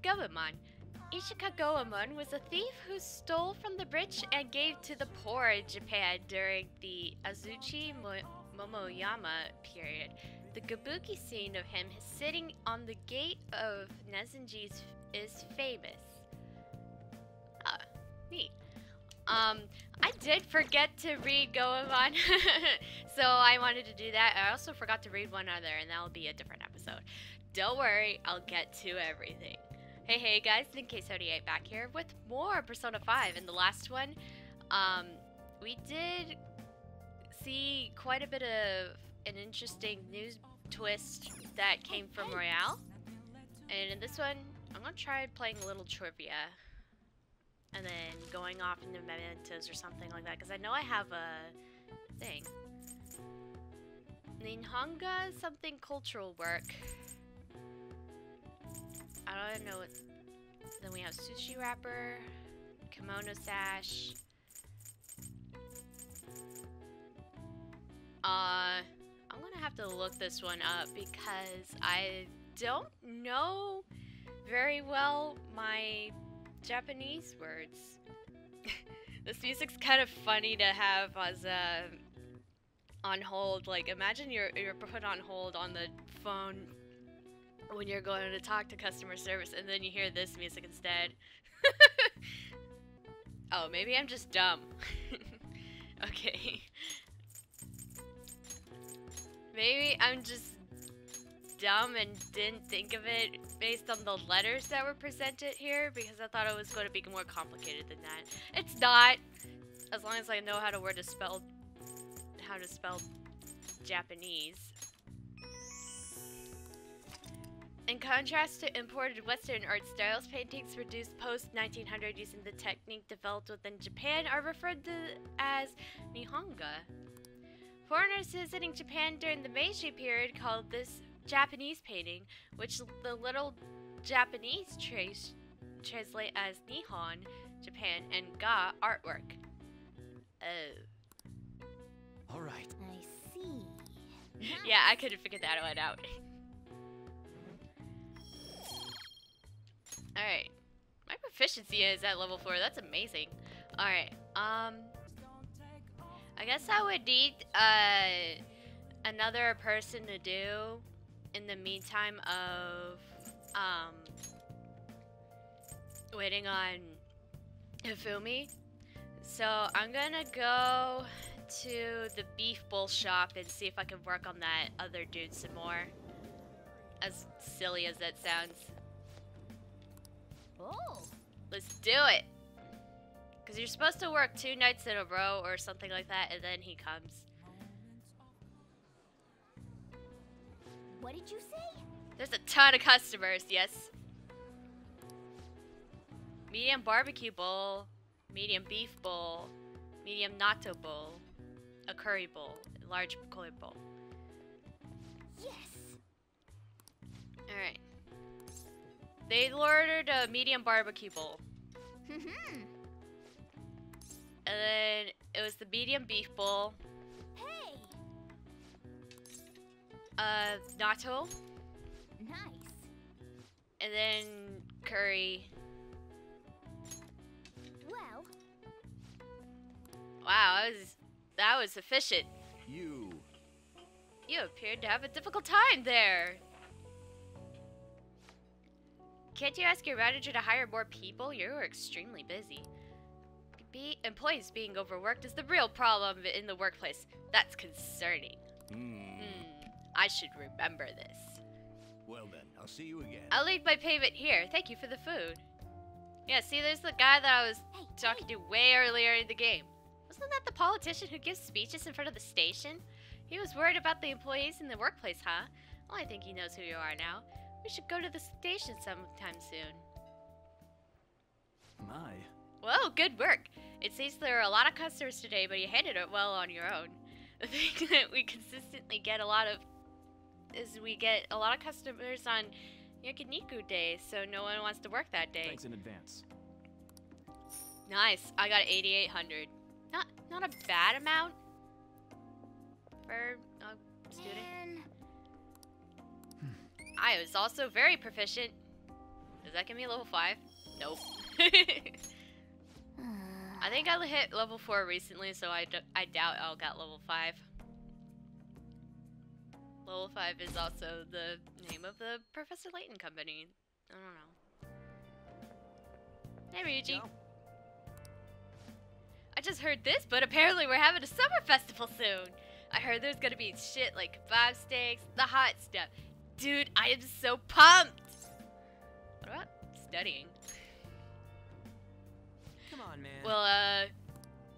Goemon. Ishika Goemon was a thief who stole from the rich and gave to the poor in Japan during the Azuchi Momoyama period. The kabuki scene of him sitting on the gate of Nezenji is famous. Neat. I did forget to read Goemon, so I wanted to do that. I also forgot to read one other, and that'll be a different episode. Don't worry, I'll get to everything. Hey guys, Ninkei78 back here with more Persona 5. In the last one, we did see quite a bit of an interesting news twist that came from Royale. And in this one, I'm gonna try playing a little trivia. And then going off into mementos or something like that, because I know I have a thing. Ninhonga something cultural work. I don't know what. Then we have sushi wrapper, kimono sash. I'm gonna have to look this one up because I don't know very well my Japanese words. This music's kind of funny to have as on hold. Like, imagine you're put on hold on the phone when you're going to talk to customer service, and then you hear this music instead. Oh, maybe I'm just dumb. Okay. Maybe I'm just dumb and didn't think of it based on the letters that were presented here, because I thought it was going to be more complicated than that. It's not, as long as I know how to spell Japanese. In contrast to imported Western art styles, paintings produced post-1900 using the technique developed within Japan are referred to as Nihonga. Foreigners visiting Japan during the Meiji period called this Japanese painting, which the little Japanese translate as Nihon, Japan, and Ga, artwork. Oh. Alright. I see. Yeah, I couldn't figure that one out. Alright. My proficiency is at level 4. That's amazing. Alright. I guess I would need another person to do in the meantime of waiting on Hifumi. So I'm gonna go to the beef bowl shop and see if I can work on that other dude some more. As silly as that sounds. Oh. Let's do it! Because you're supposed to work 2 nights in a row or something like that, and then he comes. What did you say? There's a ton of customers, yes. Medium barbecue bowl, medium beef bowl, medium natto bowl, a curry bowl, a large koi bowl. Yes. Alright. They ordered a medium barbecue bowl. And then it was the medium beef bowl. Hey. Natto. Nice. And then curry. Well. Wow, that was efficient. You appeared to have a difficult time there. Can't you ask your manager to hire more people? You're extremely busy. Employees being overworked is the real problem in the workplace. That's concerning. I should remember this. Well then, I'll see you again. I'll leave my payment here. Thank you for the food. Yeah, see, there's the guy that I was talking to way earlier in the game. Wasn't that the politician who gives speeches in front of the station? He was worried about the employees in the workplace, huh? Well, I think he knows who you are now. We should go to the station sometime soon. My. Well, good work. It seems there are a lot of customers today, but you handled it well on your own. The thing that we consistently get a lot of is we get a lot of customers on Yakiniku Day, so no one wants to work that day. Thanks in advance. Nice. I got 8,800. Not a bad amount for a student. Man. I was also very proficient. Does that give me level 5? Nope. I think I hit level 4 recently, so I doubt I'll get level 5. Level 5 is also the name of the Professor Layton company. I don't know. Hey, Ryuji. No. I just heard this, but apparently we're having a summer festival soon. I heard there's gonna be shit like kebab steaks, the hot stuff. Dude, I am so pumped! What about studying? Come on, man. Well,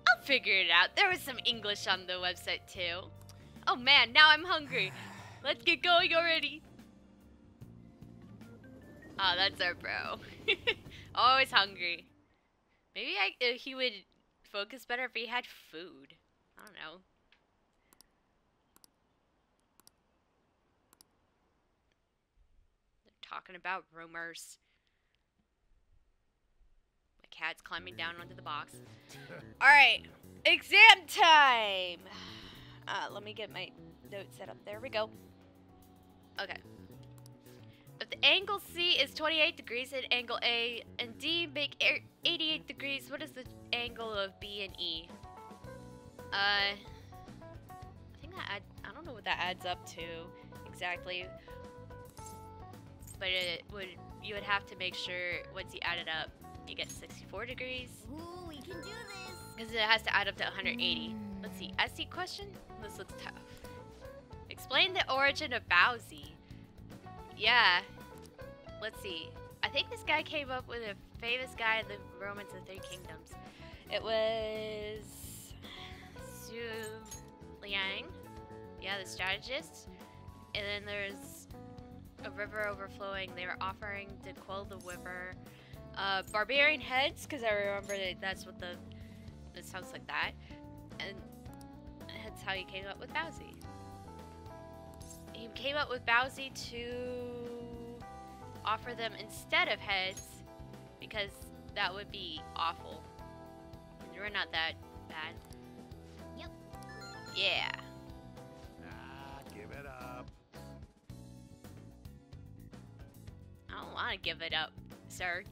I'll figure it out. There was some English on the website too. Oh man, now I'm hungry. Let's get going already. Oh, that's our bro. Always hungry. Maybe he would focus better if he had food. I don't know. They're talking about rumors. My cat's climbing down onto the box. Alright, exam time! Let me get my notes set up. There we go. Okay. If the angle C is 28 degrees and angle A and D make 88 degrees, what is the angle of B and E? I think that I don't know what that adds up to exactly. But you would have to make sure once you add it up, you get 64 degrees. Ooh, we can do this. Because it has to add up to 180. Let's see. SC question? This looks tough. Explain the origin of Bowsy. Yeah. Let's see. I think this guy came up with a famous guy in the Romance of the Three Kingdoms. It was Su Liang. Yeah, the strategist. And then there's a river overflowing. They were offering to quell the river. Barbarian heads, because I remember that's what it sounds like that. And that's how he came up with Bowsy. He came up with Bowsy to offer them instead of heads, because that would be awful. We're not that bad. Yep. Yeah. Give it up. I don't want to give it up, sir.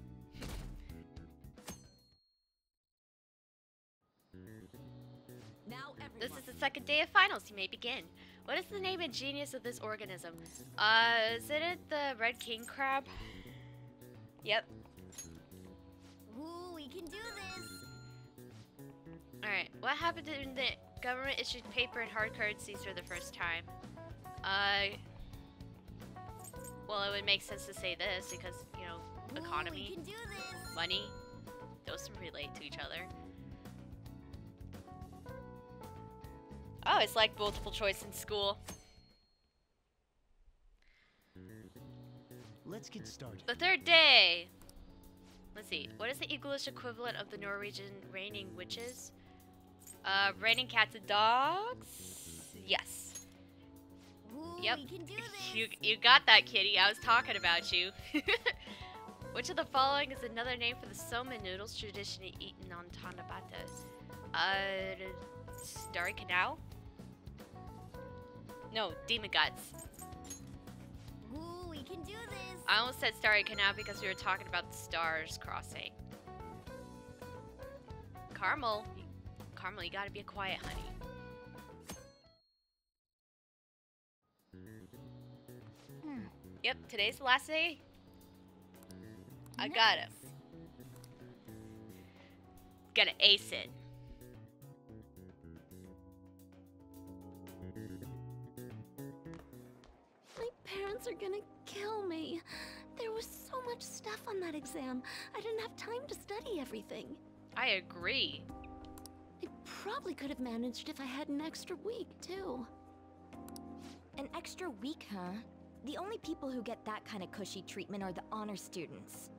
Now This is the second day of finals. You may begin. What is the name and genius of this organism? Isn't it the red king crab? Yep. Ooh, we can do this. Alright, what happened when the government issued paper and hard currencies for the first time? Well, it would make sense to say this because, you know, economy, Ooh, we can do this. money, those relate to each other. Oh, it's like multiple choice in school. Let's get started. The third day! Let's see, what is the English equivalent of the Norwegian raining witches? Raining cats and dogs? Yes. Ooh, Yep. we can do this. You got that, kitty. I was talking about you. Which of the following is another name for the soma noodles traditionally eaten on Tanabata? Starry Canal? No, Demon Guts. Ooh, we can do this. I almost said Starry Canal because we were talking about the stars crossing. Caramel, you gotta be quiet, honey. Yep, today's the last day. I got him. Gonna ace it. My parents are gonna kill me. There was so much stuff on that exam. I didn't have time to study everything. I agree. I probably could have managed if I had an extra week, too. An extra week, huh? The only people who get that kind of cushy treatment are the honor students.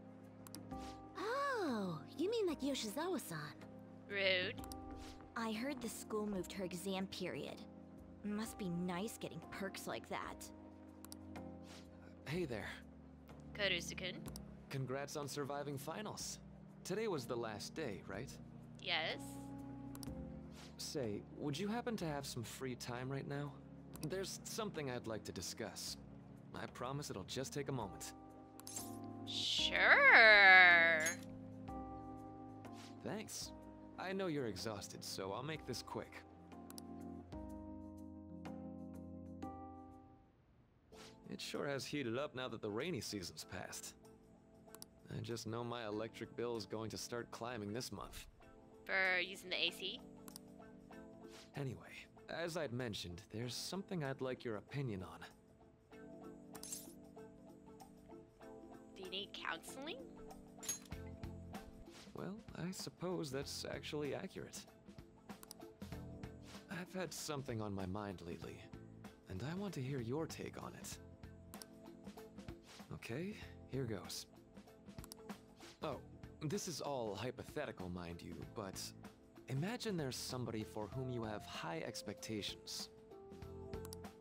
Oh, you mean like Yoshizawa-san? Rude. I heard the school moved her exam period. Must be nice getting perks like that. Hey there. Karusu-kun. Congrats on surviving finals. Today was the last day, right? Yes. Say, would you happen to have some free time right now? There's something I'd like to discuss. I promise it'll just take a moment. Sure. Thanks. I know you're exhausted, so I'll make this quick. It sure has heated up now that the rainy season's passed. I just know my electric bill is going to start climbing this month. For using the AC? Anyway, as I'd mentioned, there's something I'd like your opinion on. Do you need counseling? Well, I suppose that's actually accurate. I've had something on my mind lately, and I want to hear your take on it. Okay, here goes. Oh, this is all hypothetical, mind you, but imagine there's somebody for whom you have high expectations.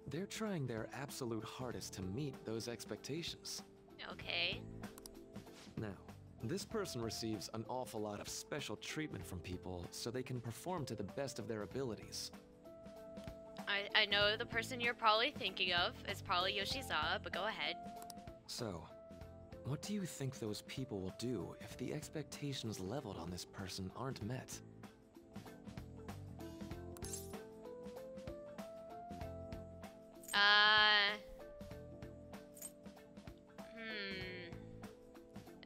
They're trying their absolute hardest to meet those expectations. Okay. Now, this person receives an awful lot of special treatment from people so they can perform to the best of their abilities. I know the person you're probably thinking of is probably Yoshizawa, but go ahead. So, what do you think those people will do if the expectations leveled on this person aren't met?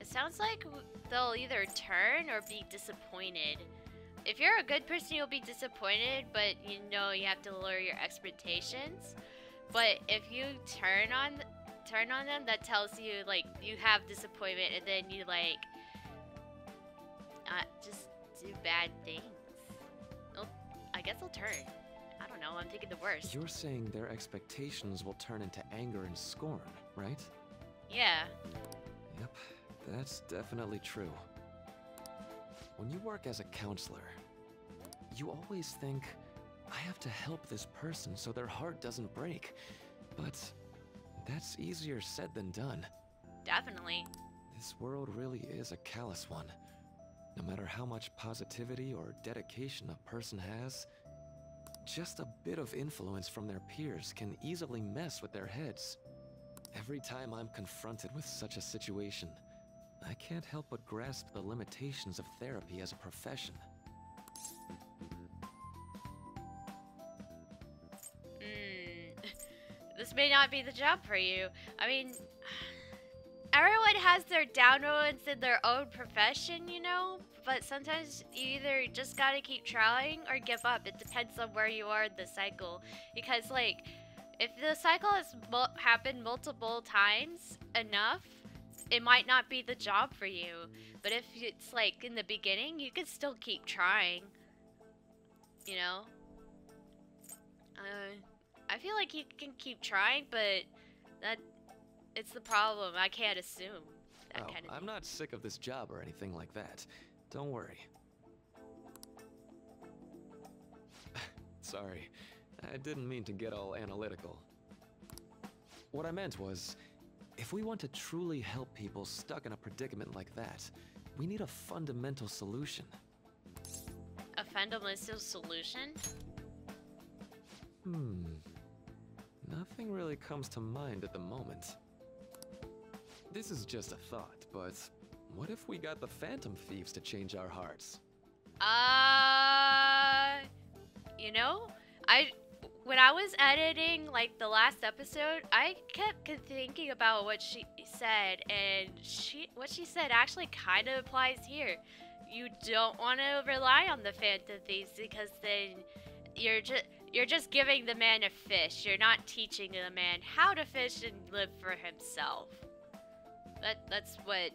It sounds like they'll either turn or be disappointed. If you're a good person, you'll be disappointed, but you know you have to lower your expectations. But if you turn on them, that tells you like you have disappointment, and then you like just do bad things. I guess they'll turn. I don't know. I'm thinking the worst. You're saying their expectations will turn into anger and scorn, right? Yeah. Yep, that's definitely true. When you work as a counselor, you always think, I have to help this person so their heart doesn't break. But that's easier said than done. Definitely. This world really is a callous one. No matter how much positivity or dedication a person has, just a bit of influence from their peers can easily mess with their heads. Every time I'm confronted with such a situation, I can't help but grasp the limitations of therapy as a profession. This may not be the job for you. I mean, everyone has their down moments in their own profession, you know? But sometimes you either just gotta keep trying or give up. It depends on where you are in the cycle. Because, like, if the cycle has happened multiple times enough, it might not be the job for you. But if it's, like, in the beginning, you can still keep trying. You know? I feel like you can keep trying, but it's the problem. I can't assume that kind of I'm thing. not sick of this job or anything like that. Don't worry. Sorry, I didn't mean to get all analytical. What I meant was, if we want to truly help people stuck in a predicament like that, we need a fundamental solution. A fundamental solution? Nothing really comes to mind at the moment. This is just a thought, but what if we got the Phantom Thieves to change our hearts? You know, when I was editing like the last episode, I kept thinking about what she said, and what she said actually kind of applies here. You don't want to rely on the Phantom Thieves because then you're just giving the man a fish. You're not teaching the man how to fish and live for himself. That's what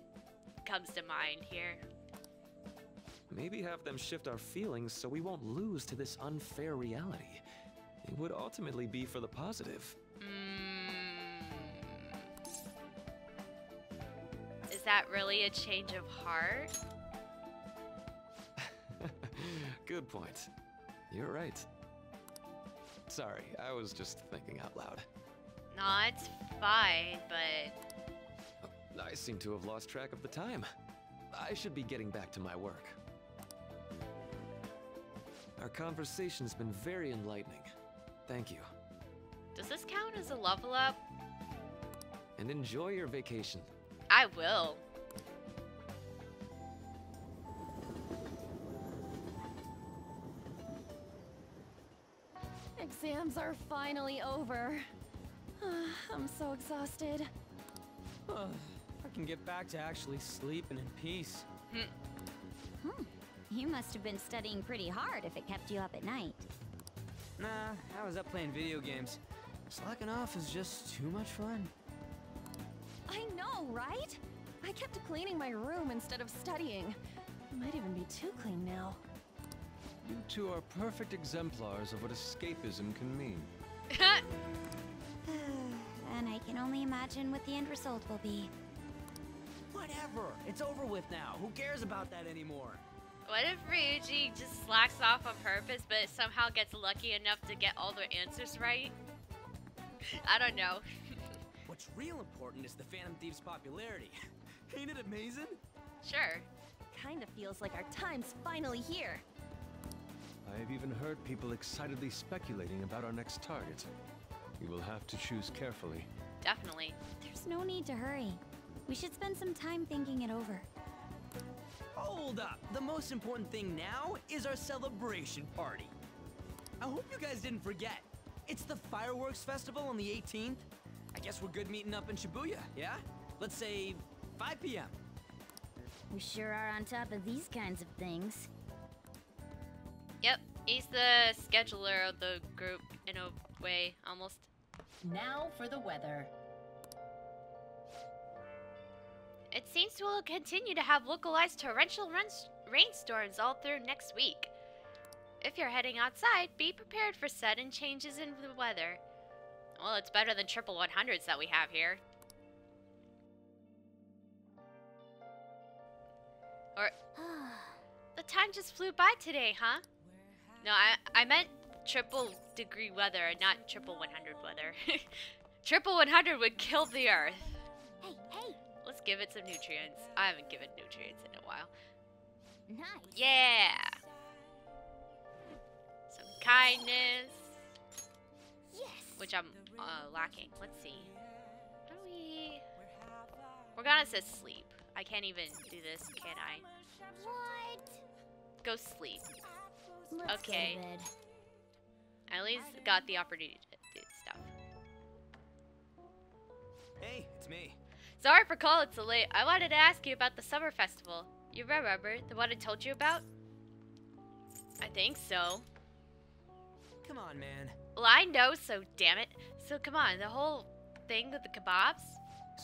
comes to mind here. Maybe have them shift our feelings so we won't lose to this unfair reality. It would ultimately be for the positive. Is that really a change of heart? Good point. You're right. Sorry, I was just thinking out loud. No, it's fine, but... I seem to have lost track of the time. I should be getting back to my work. Our conversation's been very enlightening. Thank you. Does this count as a level up? And enjoy your vacation. I will. Exams are finally over. I'm so exhausted. I can get back to actually sleeping in peace. You must have been studying pretty hard if it kept you up at night. Nah, I was up playing video games. Slacking off is just too much fun. I know, right? I kept cleaning my room instead of studying. It might even be too clean now. You two are perfect exemplars of what escapism can mean. And I can only imagine what the end result will be. Whatever. It's over with now. Who cares about that anymore? What if Ryuji just slacks off on purpose, but somehow gets lucky enough to get all the answers right? I don't know. What's real important is the Phantom Thief's popularity. Ain't it amazing? Sure. Kinda feels like our time's finally here. I have even heard people excitedly speculating about our next target. We will have to choose carefully. Definitely. There's no need to hurry. We should spend some time thinking it over. Hold up. The most important thing now is our celebration party. I hope you guys didn't forget. It's the fireworks festival on the 18th. I guess we're good meeting up in Shibuya, yeah? Let's say 5 p.m. We sure are on top of these kinds of things. Yep, he's the scheduler of the group in a way, almost. Now for the weather. It seems we'll continue to have localized torrential rainstorms all through next week. If you're heading outside, be prepared for sudden changes in the weather. Well, it's better than triple 100s that we have here. Or... the time just flew by today, huh? No, I meant triple degree weather, not triple 100 weather. Triple 100 would kill the earth. Hey, hey! Let's give it some nutrients. I haven't given nutrients in a while. Nice. Yeah! Some kindness. Yes! Which I'm lacking. Let's see. How do we... Morgana says sleep. I can't even do this, can I? What? Go sleep. Let's Okay. go to bed. I at least got the opportunity to do stuff. Hey, it's me. Sorry for calling so late. I wanted to ask you about the summer festival. You remember the one I told you about? I think so. Come on, man. Well, I know, so damn it. So come on, the whole thing with the kebabs?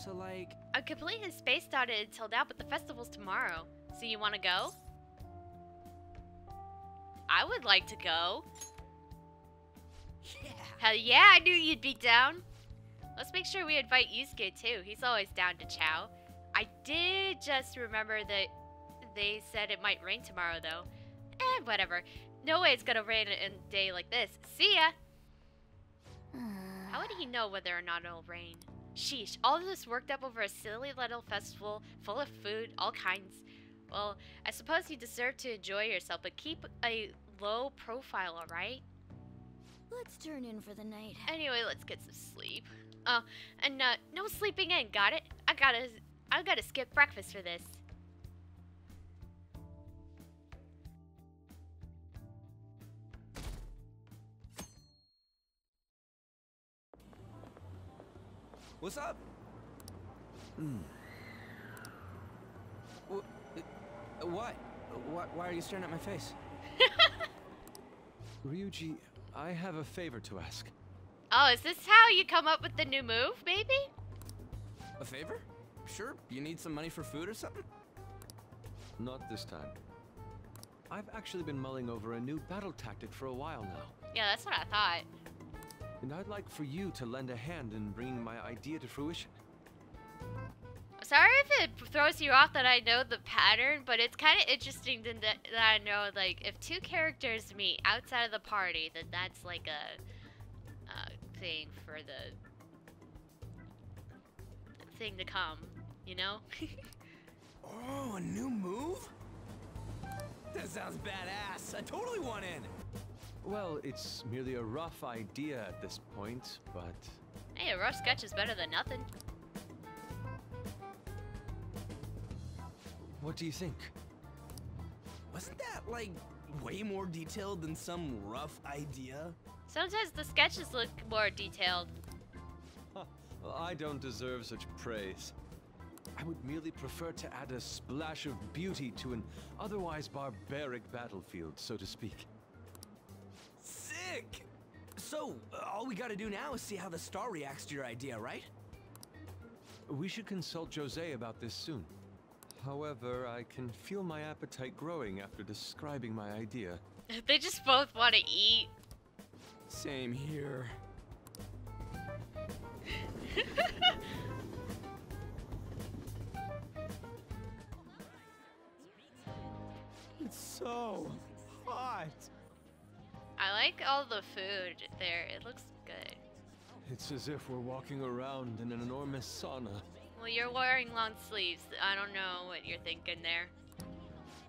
So, like... I'm completely spaced on it until now, but the festival's tomorrow. So you want to go? I would like to go. Yeah. Hell yeah, I knew you'd be down. Let's make sure we invite Yusuke too. He's always down to chow. I did just remember that they said it might rain tomorrow though. Whatever. No way it's gonna rain in a day like this. See ya! How would he know whether or not it'll rain? Sheesh, all of this worked up over a silly little festival full of food, all kinds. Well, I suppose you deserve to enjoy yourself, but keep a low profile, alright? Let's turn in for the night. Anyway, let's get some sleep. Oh, and no sleeping in, got it? I gotta skip breakfast for this. What's up? What? Why are you staring at my face? Ryuji, I have a favor to ask. Oh, is this how you come up with the new move, maybe? A favor? Sure. You need some money for food or something? Not this time. I've actually been mulling over a new battle tactic for a while now. Yeah, that's what I thought. And I'd like for you to lend a hand in bringing my idea to fruition. Sorry if it throws you off that I know the pattern, but it's kind of interesting that I know, like, if two characters meet outside of the party, then that's like a thing for the thing to come, you know? Oh, a new move? That sounds badass. I totally want in. Well, it's merely a rough idea at this point, but... Hey, a rough sketch is better than nothing. What do you think? Wasn't that, like, way more detailed than some rough idea? Sometimes the sketches look more detailed. Well, I don't deserve such praise. I would merely prefer to add a splash of beauty to an otherwise barbaric battlefield, so to speak. Sick! So, all we gotta do now is see how the star reacts to your idea, right? We should consult Jose about this soon. However, I can feel my appetite growing after describing my idea. They just both want to eat. Same here. It's so hot. I like all the food there. It looks good. It's as if we're walking around in an enormous sauna. Well, you're wearing long sleeves. I don't know what you're thinking there.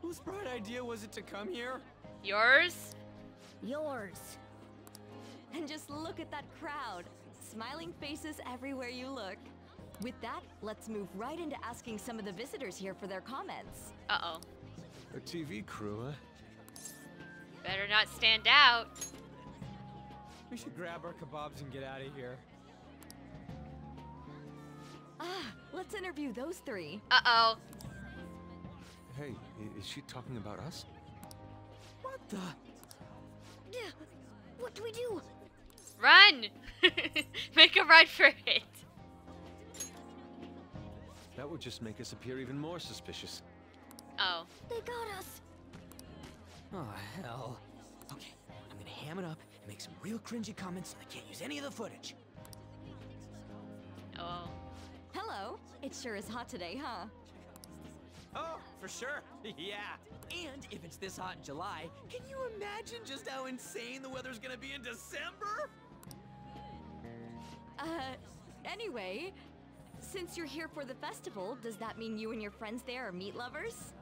Whose bright idea was it to come here? Yours? Yours. And just look at that crowd. Smiling faces everywhere you look. With that, let's move right into asking some of the visitors here for their comments. Uh-oh. A TV crew, huh? Better not stand out. We should grab our kebabs and get out of here. Let's interview those three. Uh-oh. Hey, is she talking about us? What the? Yeah, what do we do? Run! Make a run for it. That would just make us appear even more suspicious. Oh. They got us. Oh, hell. Okay, I'm gonna ham it up and make some real cringy comments so I can't use any of the footage. Oh. Hello. It sure is hot today, huh? Oh, for sure. Yeah. And if it's this hot in July, can you imagine just how insane the weather's gonna be in December? Anyway, since you're here for the festival, does that mean you and your friends there are meat lovers?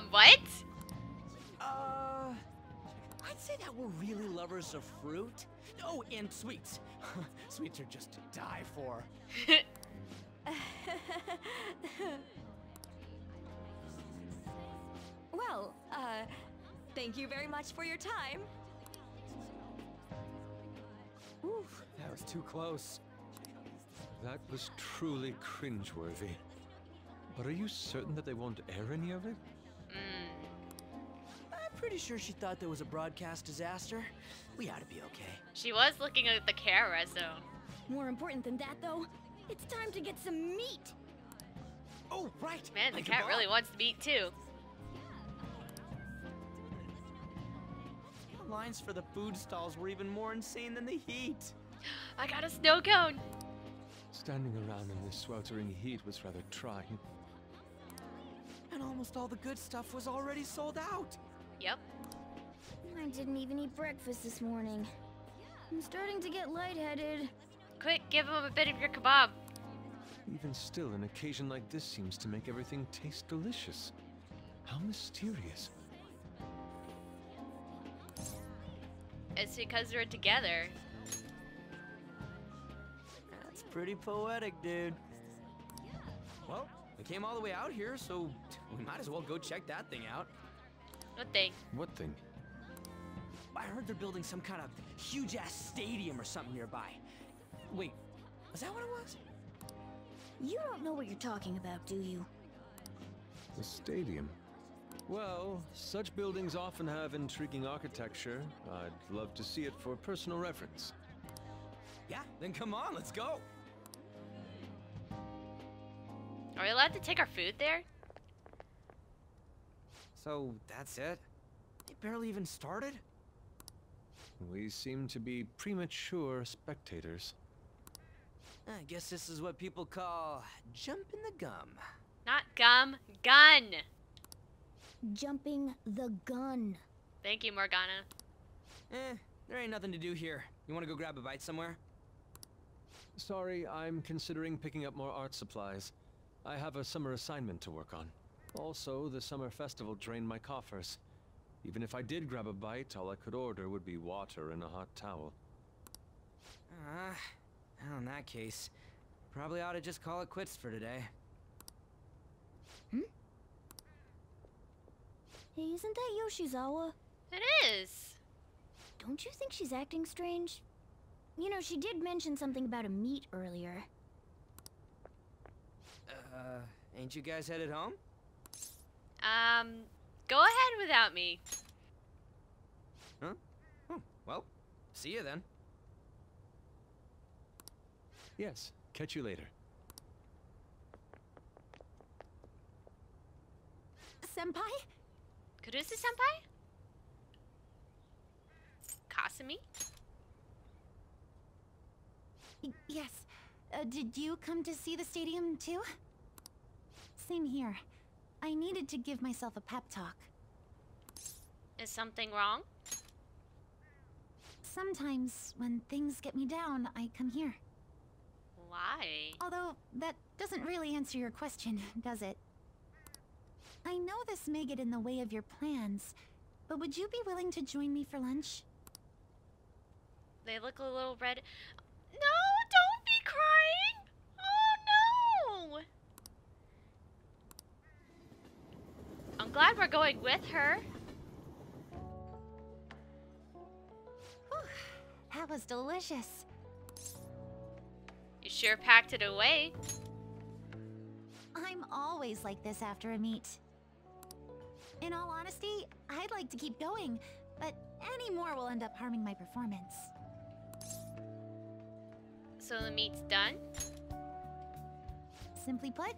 What? I'd say that we're really lovers of fruit. Oh, and sweets. Sweets are just to die for. Well, thank you very much for your time. Oof, that was too close. That was truly cringeworthy. But are you certain that they won't air any of it? I'm pretty sure she thought there was a broadcast disaster. We ought to be okay. She was looking at the camera, so... More important than that, though, it's time to get some meat. Oh, right. Man, the like a cat ball. really wants to eat too. The lines for the food stalls were even more insane than the heat. I got a snow cone. Standing around in this sweltering heat was rather trying. And almost all the good stuff was already sold out. Yep. I didn't even eat breakfast this morning. I'm starting to get lightheaded. Quick, give him a bit of your kebab. Even still, an occasion like this seems to make everything taste delicious. How mysterious. It's because we're together. That's pretty poetic, dude. Well, we came all the way out here, so we might as well go check that thing out. What thing? What thing? I heard they're building some kind of huge-ass stadium or something nearby. Wait, was that what it was? You don't know what you're talking about, do you? The stadium. Well, such buildings often have intriguing architecture. I'd love to see it for personal reference. Yeah, then come on, let's go. Are we allowed to take our food there? So, that's it? It barely even started? We seem to be premature spectators. I guess this is what people call jumping the gum. Not gum, gun. Jumping the gun. Thank you, Morgana. There ain't nothing to do here. You wanna go grab a bite somewhere? Sorry, I'm considering picking up more art supplies. I have a summer assignment to work on. Also, the summer festival drained my coffers. Even if I did grab a bite, all I could order would be water and a hot towel. Well, in that case, probably ought to just call it quits for today. Hey, isn't that Yoshizawa? It is. Don't you think she's acting strange? You know, she did mention something about a meet earlier. Ain't you guys headed home? Go ahead without me. Huh? Oh, well, see you then. Yes, catch you later. Senpai? Kurusu-senpai? Kasumi? Yes. Did you come to see the stadium too? Same here. I needed to give myself a pep talk. Is something wrong? Sometimes, when things get me down, I come here. Why? Although, that doesn't really answer your question, does it? I know this may get in the way of your plans, but would you be willing to join me for lunch? They look a little red. No, don't be crying! Oh no! I'm glad we're going with her. Whew, that was delicious. You sure packed it away. I'm always like this after a meet. In all honesty, I'd like to keep going, but any more will end up harming my performance. So the meet's done? Simply put,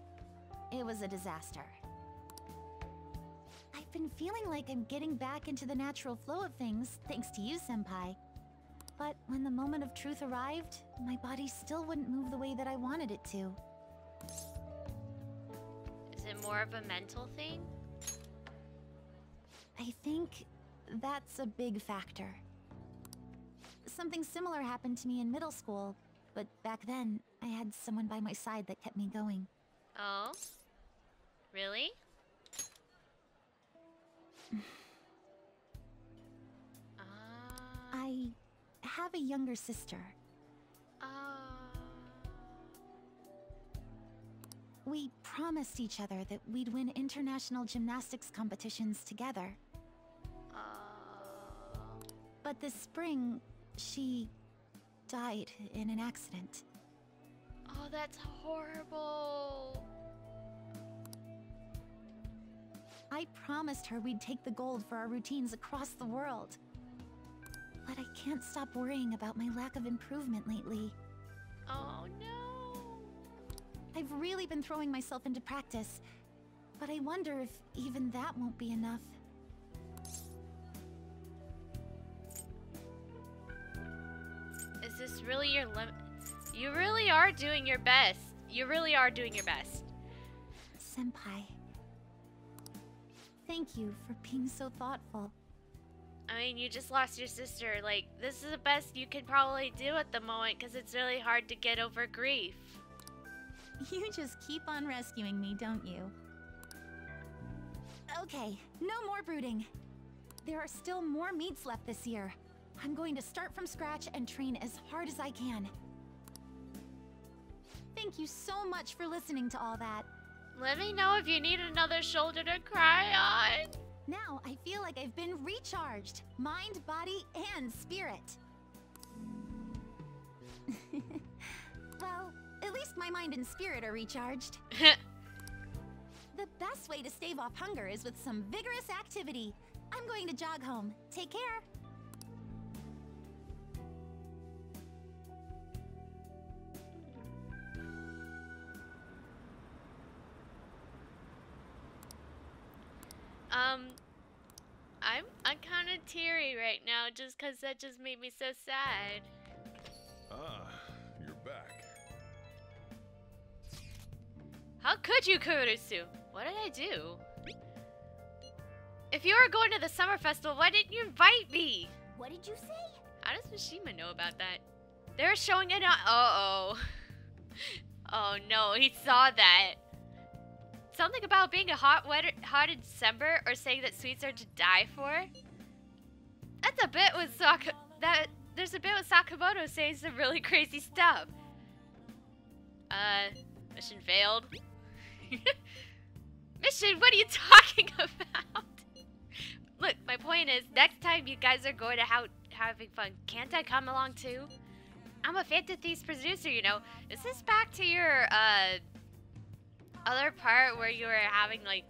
it was a disaster. I've been feeling like I'm getting back into the natural flow of things, thanks to you, Senpai. But when the moment of truth arrived, my body still wouldn't move the way that I wanted it to. Is it more of a mental thing? I think that's a big factor. Something similar happened to me in middle school, but back then, I had someone by my side that kept me going. Oh? Really? I have a younger sister. We promised each other that we'd win international gymnastics competitions together. But this spring, she died in an accident. Oh, that's horrible. I promised her we'd take the gold for our routines across the world. But I can't stop worrying about my lack of improvement lately. Oh no. I've really been throwing myself into practice, but I wonder if even that won't be enough. Is this really your limit? You really are doing your best. You really are doing your best. Senpai, thank you for being so thoughtful. I mean, you just lost your sister. Like, this is the best you can probably do at the moment because it's really hard to get over grief. You just keep on rescuing me, don't you? Okay, no more brooding. There are still more meets left this year. I'm going to start from scratch and train as hard as I can. Thank you so much for listening to all that. Let me know if you need another shoulder to cry on. Now I feel like I've been recharged. Mind, body, and spirit. Well, at least my mind and spirit are recharged. The best way to stave off hunger is with some vigorous activity. I'm going to jog home. Take care. I'm kind of teary right now just because that just made me so sad. Ah, you're back. How could you, Kurusu? What did I do? If you were going to the summer festival, why didn't you invite me? What did you say? How does Mishima know about that? They're showing it on. Uh-oh. Oh no, he saw that. Something about being hot in December or saying that sweets are to die for? That's a bit with there's a bit with Sakamoto saying some really crazy stuff. Mission failed. Mission, what are you talking about? point is, next time you guys are going to having fun, can't I come along too? I'm a Festivities producer, you know. Is this back to your other part where you were having like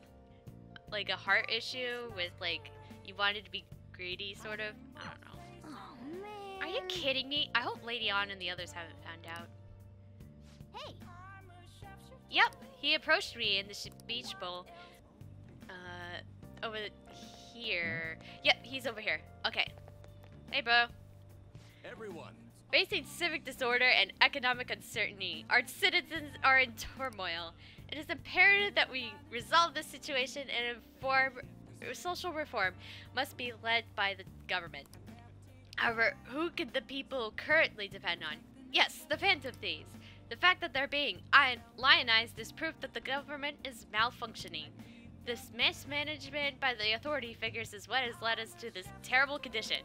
a heart issue with like you wanted to be greedy, sort of? I don't know. Oh man. Are you kidding me? I hope Lady On and the others haven't found out. Hey. Yep, he approached me in the beach bowl. Over here. Yep, he's over here. Okay. Hey, bro. Everyone. Facing civic disorder and economic uncertainty, our citizens are in turmoil. It is imperative that we resolve this situation and social reform must be led by the government. However, who can the people currently depend on? Yes, the Phantom Thieves. The fact that they're being lionized is proof that the government is malfunctioning. This mismanagement by the authority figures is what has led us to this terrible condition.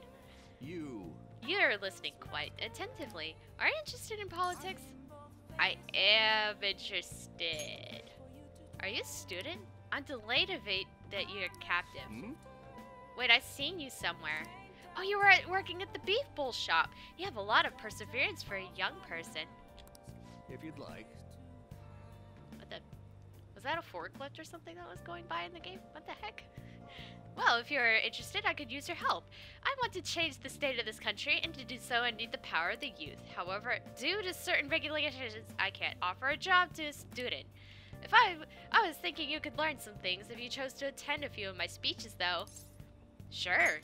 You're listening quite attentively. Are you interested in politics? I am interested. Are you a student? I'm delayed to evade that you're captive. Wait, I've seen you somewhere. Oh, you were working at the beef bowl shop. You have a lot of perseverance for a young person. If you'd like. What the? Was that a forklift or something that was going by in the game? What the heck? Well, if you're interested, I could use your help. I want to change the state of this country, and to do so, I need the power of the youth. However, due to certain regulations, I can't offer a job to a student. If I was thinking you could learn some things if you chose to attend a few of my speeches, though. Sure.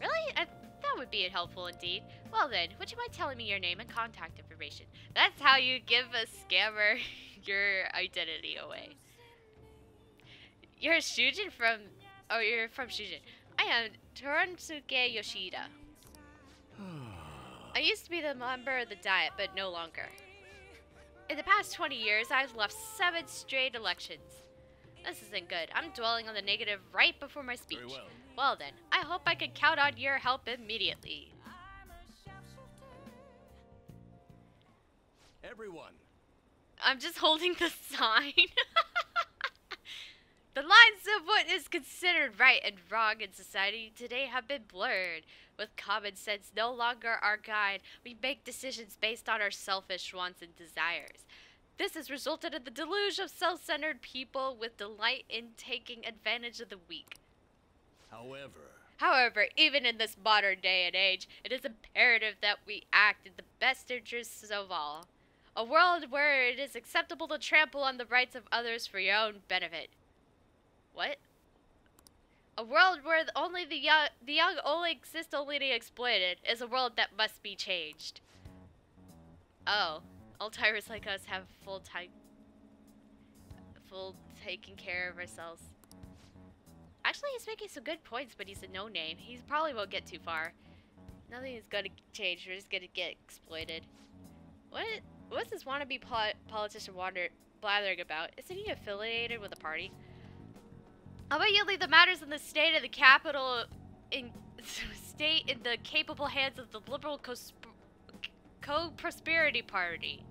Really? That would be helpful indeed. Well then, would you mind telling me your name and contact information? That's how you give a scammer your identity away. You're Shujin from... Oh, you're from Shujin. I am Toransuke Yoshida. I used to be the member of the Diet, but no longer. In the past 20 years, I've left 7 straight elections. This isn't good. I'm dwelling on the negative right before my speech. Very well. Well then, I hope I can count on your help immediately. Everyone. I'm just holding the sign. The lines of what is considered right and wrong in society today have been blurred. With common sense no longer our guide, we make decisions based on our selfish wants and desires. This has resulted in the deluge of self-centered people with delight in taking advantage of the weak. However, even in this modern day and age, it is imperative that we act in the best interests of all. A world where it is acceptable to trample on the rights of others for your own benefit. What? A world where only the young only exist only to be exploited is a world that must be changed. Oh, all tyrants like us have full taking care of ourselves. Actually, he's making some good points, but he's a no-name. He probably won't get too far. Nothing is gonna change. We're just gonna get exploited. What's this wannabe politician blathering about? Isn't he affiliated with a party? How about you leave the matters in the state of the capital in the capable hands of the liberal co-prosperity party?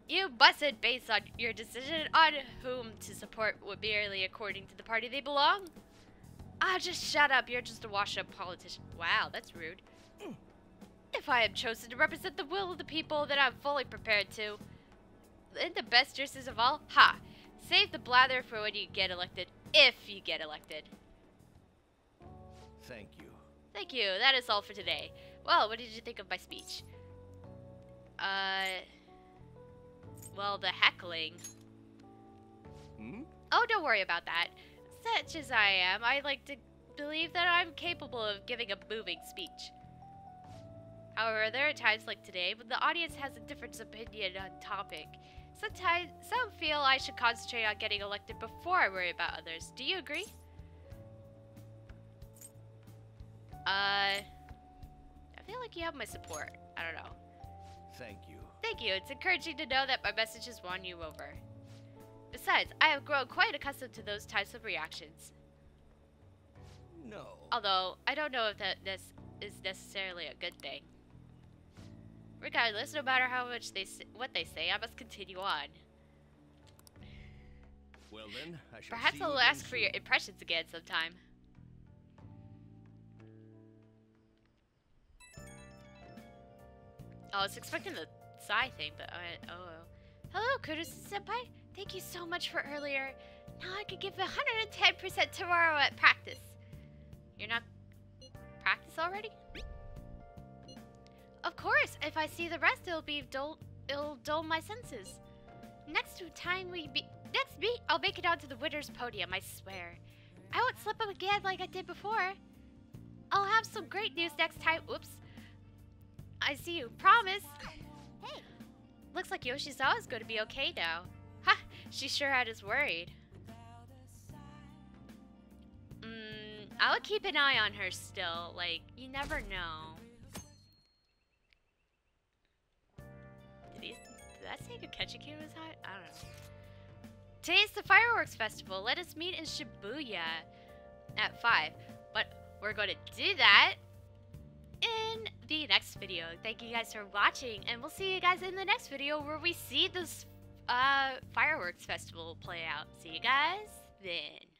You mustn't base on your decision on whom to support merely according to the party they belong. Ah, just shut up. You're just a washed-up politician. Wow, that's rude. If I am chosen to represent the will of the people, then I'm fully prepared to. In the best interests of all, save the blather for when you get elected, if you get elected. Thank you. Thank you. That is all for today. Well, what did you think of my speech? Well, the heckling. Oh, don't worry about that. Such as I am, I like to believe that I'm capable of giving a moving speech. However, there are times like today when the audience has a different opinion on topic. Sometimes, some feel I should concentrate on getting elected before I worry about others. Do you agree? I feel like you have my support. I don't know. Thank you. Thank you. It's encouraging to know that my message has won you over. Besides, I have grown quite accustomed to those types of reactions. No. Although, I don't know if this is necessarily a good thing. Regardless, no matter how much what they say, I must continue on. Well then, I shall Perhaps see you I'll again ask for your soon. impressions again sometime. I was expecting the Psy thing, but oh. Hello, Kurusu-senpai. Thank you so much for earlier. Now I could give 110% tomorrow at practice. You're not practice already? Of course. If I see the rest, it'll dull my senses. Next meet, I'll make it onto the winner's podium. I swear. I won't slip up again like I did before. I'll have some great news next time. Oops. I see you. Promise. Hey. Looks like Yoshizawa's going to be okay now. Ha! She sure had us worried. I'll keep an eye on her still. Like, you never know. Did that say Kakechikun was hot? I don't know. Today's the fireworks festival. Let us meet in Shibuya at 5. But we're going to do that in the next video. Thank you guys for watching, and we'll see you guys in the next video where we see this fireworks festival play out. See you guys then.